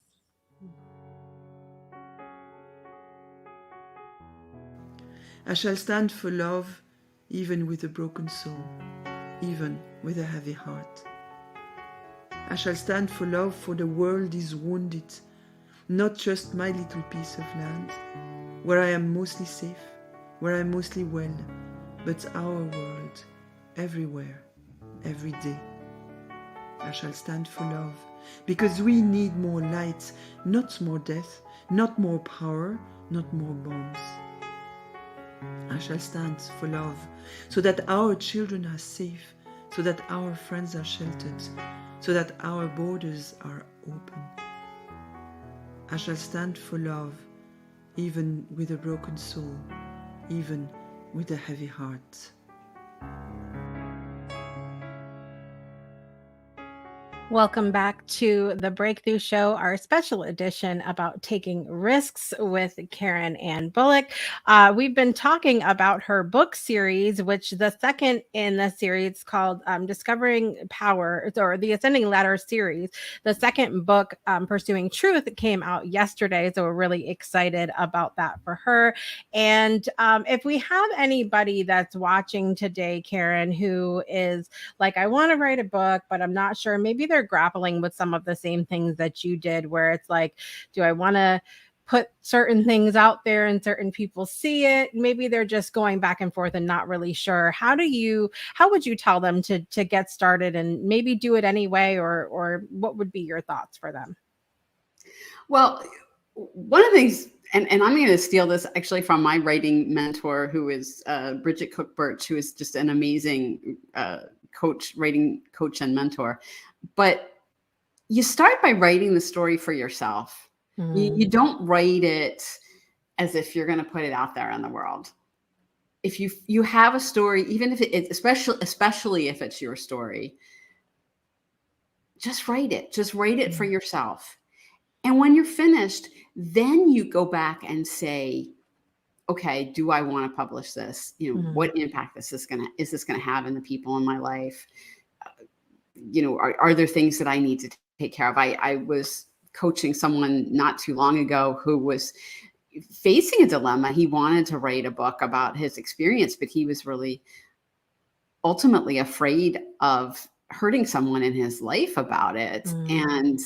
S3: I shall stand for love, even with a broken soul, even with a heavy heart. I shall stand for love, for the world is wounded, not just my little piece of land, where I am mostly safe, where I'm mostly well, but our world, everywhere, every day. I shall stand for love, because we need more light, not more death, not more power, not more bombs. I shall stand for love, so that our children are safe, so that our friends are sheltered, so that our borders are open. I shall stand for love, even with a broken soul, even with a heavy heart.
S1: Welcome back to the Breakthrough Show, our special edition about taking risks with Karen Ann Bulluck. We've been talking about her book series, which the second in the series called Discovering Power, or the Ascending Ladder series. The second book, Pursuing Truth, came out yesterday, so we're really excited about that for her. And if we have anybody that's watching today, Karen, who is like, I want to write a book, but I'm not sure, maybe they're grappling with some of the same things that you did, where it's like, do I want to put certain things out there and certain people see it? Maybe they're just going back and forth and not really sure. How would you tell them to get started and maybe do it anyway, or what would be your thoughts for them?
S2: Well, one of the things, and I'm going to steal this actually from my writing mentor, who is Bridget Cook Birch, who is just an amazing writing coach and mentor. But you start by writing the story for yourself. You don't write it as if you're going to put it out there in the world. If you have a story, even if it's especially if it's your story, just write it. Just write it for yourself. And when you're finished, then you go back and say, okay, do I want to publish this? What impact is this going to have in the people in my life? Are there things that I need to take care of? I was coaching someone not too long ago who was facing a dilemma. He wanted to write a book about his experience, but he was really ultimately afraid of hurting someone in his life about it. And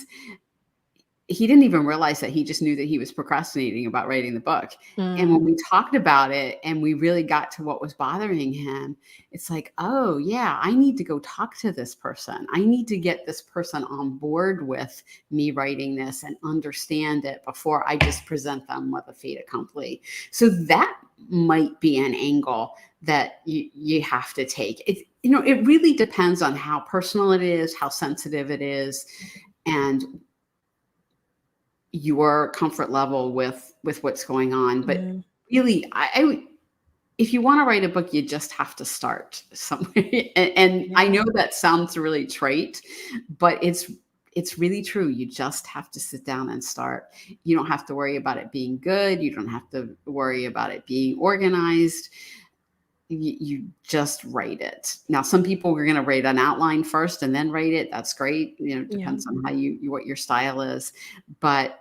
S2: he didn't even realize that. He just knew that he was procrastinating about writing the book. And when we talked about it and we really got to what was bothering him, it's like, oh yeah, I need to go talk to this person. I need to get this person on board with me writing this and understand it before I just present them with a fait accompli. So that might be an angle that you have to take. It really depends on how personal it is, how sensitive it is, and your comfort level with what's going on. But really, if you want to write a book, you just have to start somewhere. And I know that sounds really trite, but it's really true. You just have to sit down and start. You don't have to worry about it being good. You don't have to worry about it being organized. You just write it. Now, some people are going to write an outline first and then write it. That's great. It depends on how what your style is, but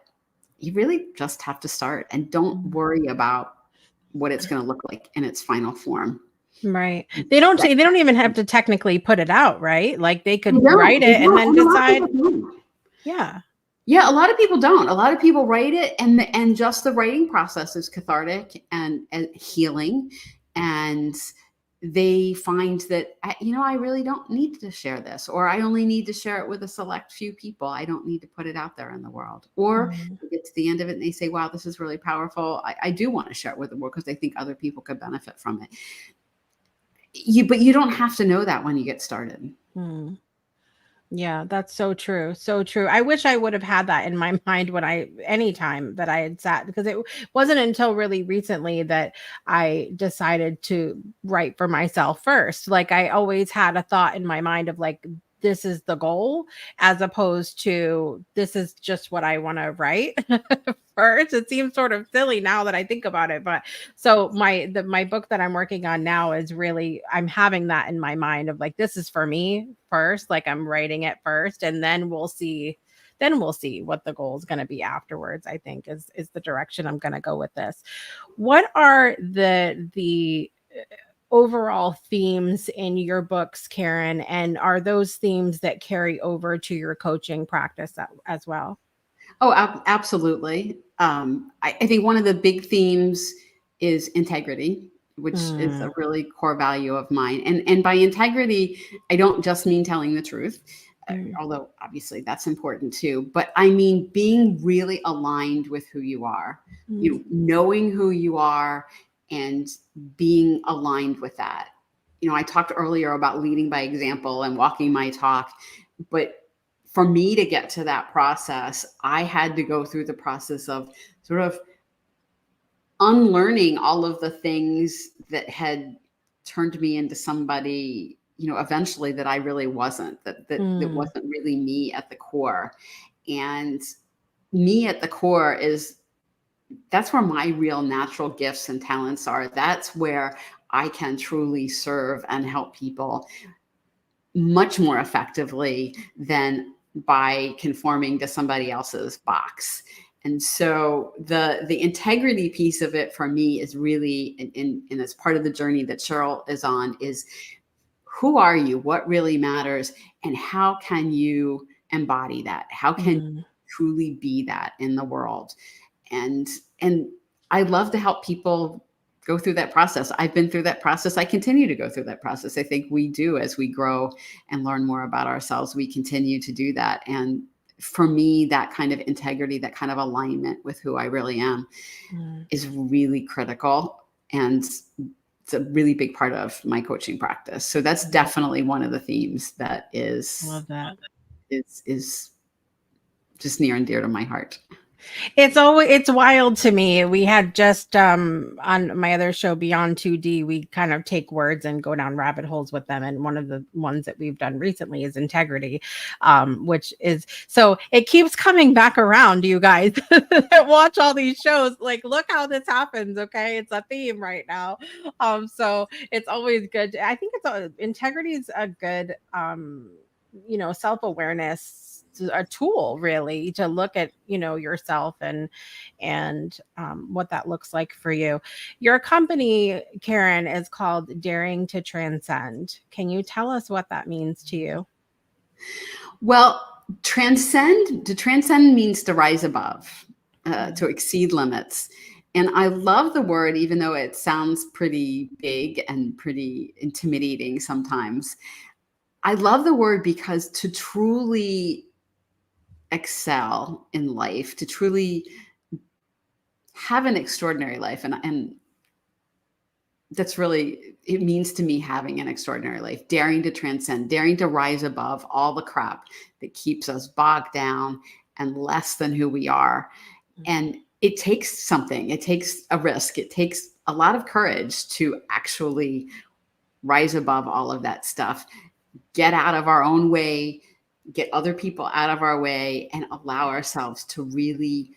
S2: you really just have to start, and don't worry about what it's going to look like in its final form.
S1: Right. They don't even have to technically put it out, right? Like they could write it and then decide. Yeah.
S2: Yeah. A lot of people don't. A lot of people write it and just the writing process is cathartic and healing. And they find that, I really don't need to share this, or I only need to share it with a select few people. I don't need to put it out there in the world. Or they get to the end of it and they say, wow, this is really powerful. I do want to share it with the world because I think other people could benefit from it. But you don't have to know that when you get started.
S1: Yeah, that's so true. So true. I wish I would have had that in my mind anytime that I had sat, because it wasn't until really recently that I decided to write for myself first. Like I always had a thought in my mind of like, this is the goal, as opposed to this is just what I want to write first. It seems sort of silly now that I think about it, but so my book that I'm working on now is really, I'm having that in my mind of like, this is for me first, like I'm writing it first, and then we'll see what the goal is going to be afterwards. I think is the direction I'm going to go with this. What are the overall themes in your books, Karen, and are those themes that carry over to your coaching practice as well?
S2: Oh, absolutely. I think one of the big themes is integrity, which is a really core value of mine. And by integrity, I don't just mean telling the truth, although obviously that's important too, but I mean being really aligned with who you are, knowing who you are and being aligned with that. I talked earlier about leading by example and walking my talk, but for me to get to that process, I had to go through the process of sort of unlearning all of the things that had turned me into somebody, eventually that I really wasn't, that wasn't really me at the core. And me at the core that's where my real natural gifts and talents are. That's where I can truly serve and help people much more effectively than by conforming to somebody else's box. And so the integrity piece of it for me is really, and as part of the journey that Cheryl is on, is who are you, what really matters, and how can you embody that? How can you truly be that in the world? And I love to help people go through that process. I've been through that process. I continue to go through that process. I think we do, as we grow and learn more about ourselves, we continue to do that. And for me, that kind of integrity, that kind of alignment with who I really am is really critical. And it's a really big part of my coaching practice. So that's definitely one of the themes that
S1: Love that.
S2: is just near and dear to my heart.
S1: It's wild to me. We had just on my other show, Beyond 2D, we kind of take words and go down rabbit holes with them. And one of the ones that we've done recently is integrity, which is, so it keeps coming back around, you guys that watch all these shows. Like, look how this happens. Okay. It's a theme right now. So it's always good. I think integrity is a good, self-awareness, a tool really to look at yourself and what that looks like for you. Your company, Karen, is called Daring to Transcend. Can you tell us what that means to you?
S2: Well, to transcend means to rise above, to exceed limits. And I love the word, even though it sounds pretty big and pretty intimidating sometimes. I love the word because to truly excel in life, to truly have an extraordinary life, and that's really, it means to me having an extraordinary life, daring to transcend, daring to rise above all the crap that keeps us bogged down and less than who we are. And it takes something, it takes a risk, it takes a lot of courage to actually rise above all of that stuff, get out of our own way, get other people out of our way, and allow ourselves to really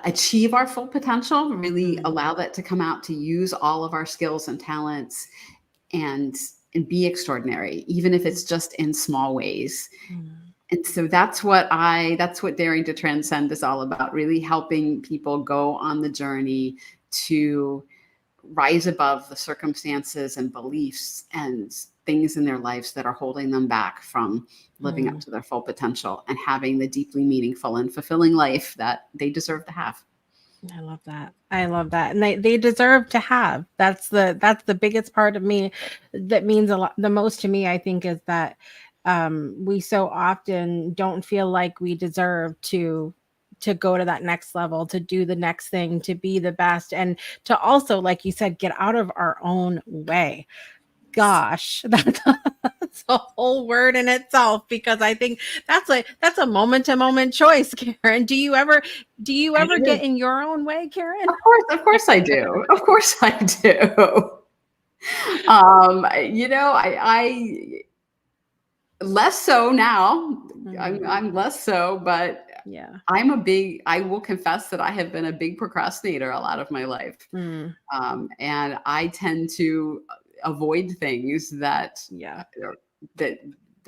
S2: achieve our full potential, really allow that to come out, to use all of our skills and talents and be extraordinary, even if it's just in small ways. And so that's what Daring to Transcend is all about, really helping people go on the journey to rise above the circumstances and beliefs and things in their lives that are holding them back from living up to their full potential and having the deeply meaningful and fulfilling life that they deserve to have.
S1: I love that. And they deserve to have. That's the biggest part of me that means a lot, the most to me, I think, is that we so often don't feel like we deserve to go to that next level, to do the next thing, to be the best, and to also, like you said, get out of our own way. Gosh, that's a whole word in itself, because I think that's a moment to moment choice. Karen, do you ever get in your own way, Karen?
S2: Of course I do. Of course I do. I less so now. I'm less so, but
S1: yeah,
S2: I will confess that I have been a big procrastinator a lot of my life. And I tend to avoid things that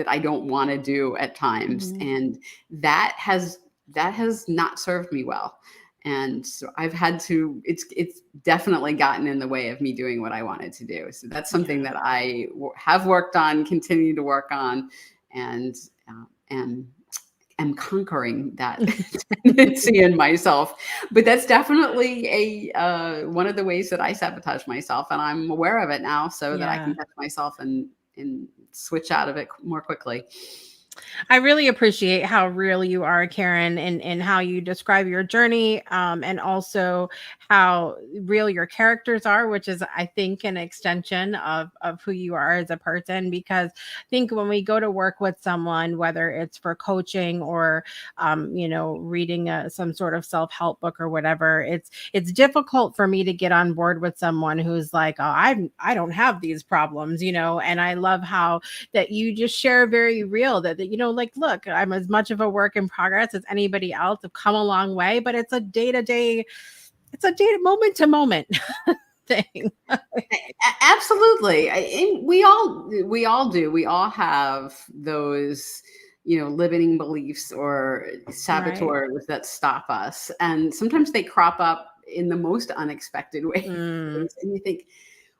S2: I don't want to do at times. And that has not served me well. And so I've had to, it's definitely gotten in the way of me doing what I wanted to do. So that's something that I have worked on, continue to work on, and am conquering that tendency in myself. But that's definitely one of the ways that I sabotage myself, and I'm aware of it now, so that I can catch myself and switch out of it more quickly.
S1: I really appreciate how real you are, Karen, and how you describe your journey, and also how real your characters are, which is, I think, an extension of who you are as a person. Because I think when we go to work with someone, whether it's for coaching or, reading some sort of self-help book or whatever, it's difficult for me to get on board with someone who's like, oh, I don't have these problems, and I love how that you just share very real that like, look, I'm as much of a work in progress as anybody else. I've come a long way, but it's a day-to-day, moment to moment thing.
S2: Absolutely. We all do. We all have those, limiting beliefs or saboteurs that stop us. And sometimes they crop up in the most unexpected ways. And you think,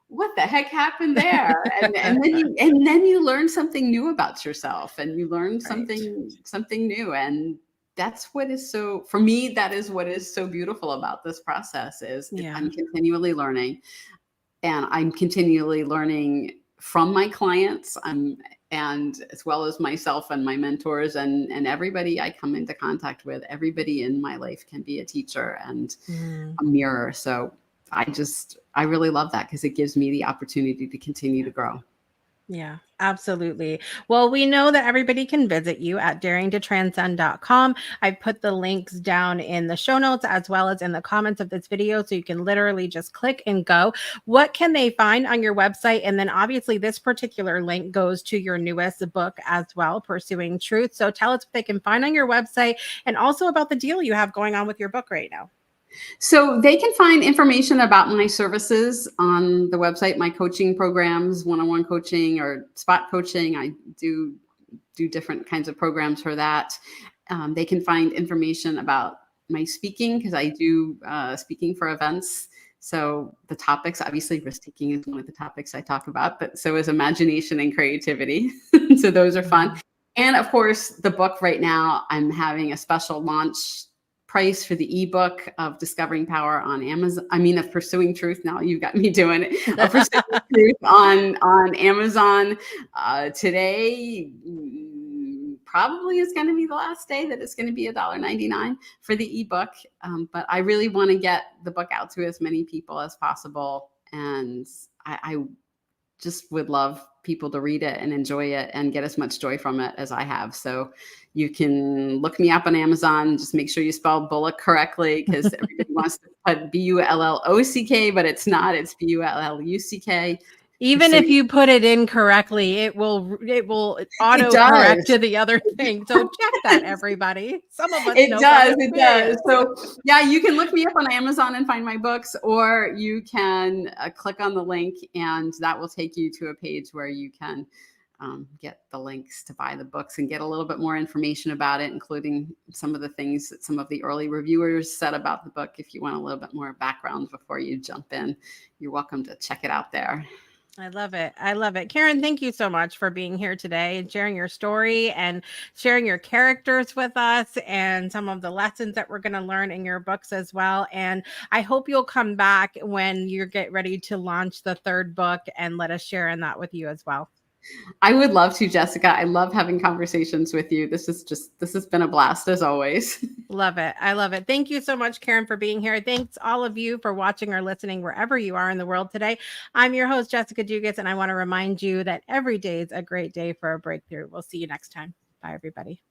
S2: what the heck happened there? And then you learn something new about yourself, and you learn something new. And that's what is so, for me, that is what is so beautiful about this process is I'm continually learning, and I'm continually learning from my clients. And and as well as myself and my mentors and everybody I come into contact with. Everybody in my life can be a teacher and a mirror. So I really love that because it gives me the opportunity to continue to grow.
S1: Yeah, absolutely. Well, we know that everybody can visit you at daringtotranscend.com. I put the links down in the show notes as well as in the comments of this video, so you can literally just click and go. What can they find on your website? And then obviously this particular link goes to your newest book as well, Pursuing Truth. So tell us what they can find on your website and also about the deal you have going on with your book right now.
S2: So they can find information about my services on the website, my coaching programs, one-on-one coaching or spot coaching. I do different kinds of programs for that. They can find information about my speaking because I do speaking for events. So the topics, obviously risk-taking is one of the topics I talk about, but so is imagination and creativity. So those are fun. And of course, the book right now, I'm having a special launch price for the ebook of Discovering Power on Amazon. I mean, of Pursuing Truth. Now you've got me doing it. Of Pursuing Truth on Amazon today. Probably is going to be the last day that it's going to be $1.99 for the ebook. But I really want to get the book out to as many people as possible. And I just would love people to read it and enjoy it and get as much joy from it as I have. So you can look me up on Amazon. Just make sure you spell Bulluck correctly because everybody wants to put Bullock, but it's not. It's Bulluck.
S1: Even if you put it in correctly, it will auto correct to the other thing. So check that, everybody. Some of us know
S2: it does. So yeah, you can look me up on Amazon and find my books, or you can click on the link and that will take you to a page where you can get the links to buy the books and get a little bit more information about it, including some of the things that some of the early reviewers said about the book. If you want a little bit more background before you jump in, you're welcome to check it out there.
S1: I love it. I love it. Karen, thank you so much for being here today and sharing your story and sharing your characters with us and some of the lessons that we're going to learn in your books as well. And I hope you'll come back when you get ready to launch the third book and let us share in that with you as well.
S2: I would love to, Jessica. I love having conversations with you. This has been a blast as always.
S1: Love it. I love it. Thank you so much, Karen, for being here. Thanks all of you for watching or listening wherever you are in the world today. I'm your host, Jessica Dugas, and I want to remind you that every day is a great day for a breakthrough. We'll see you next time. Bye, everybody.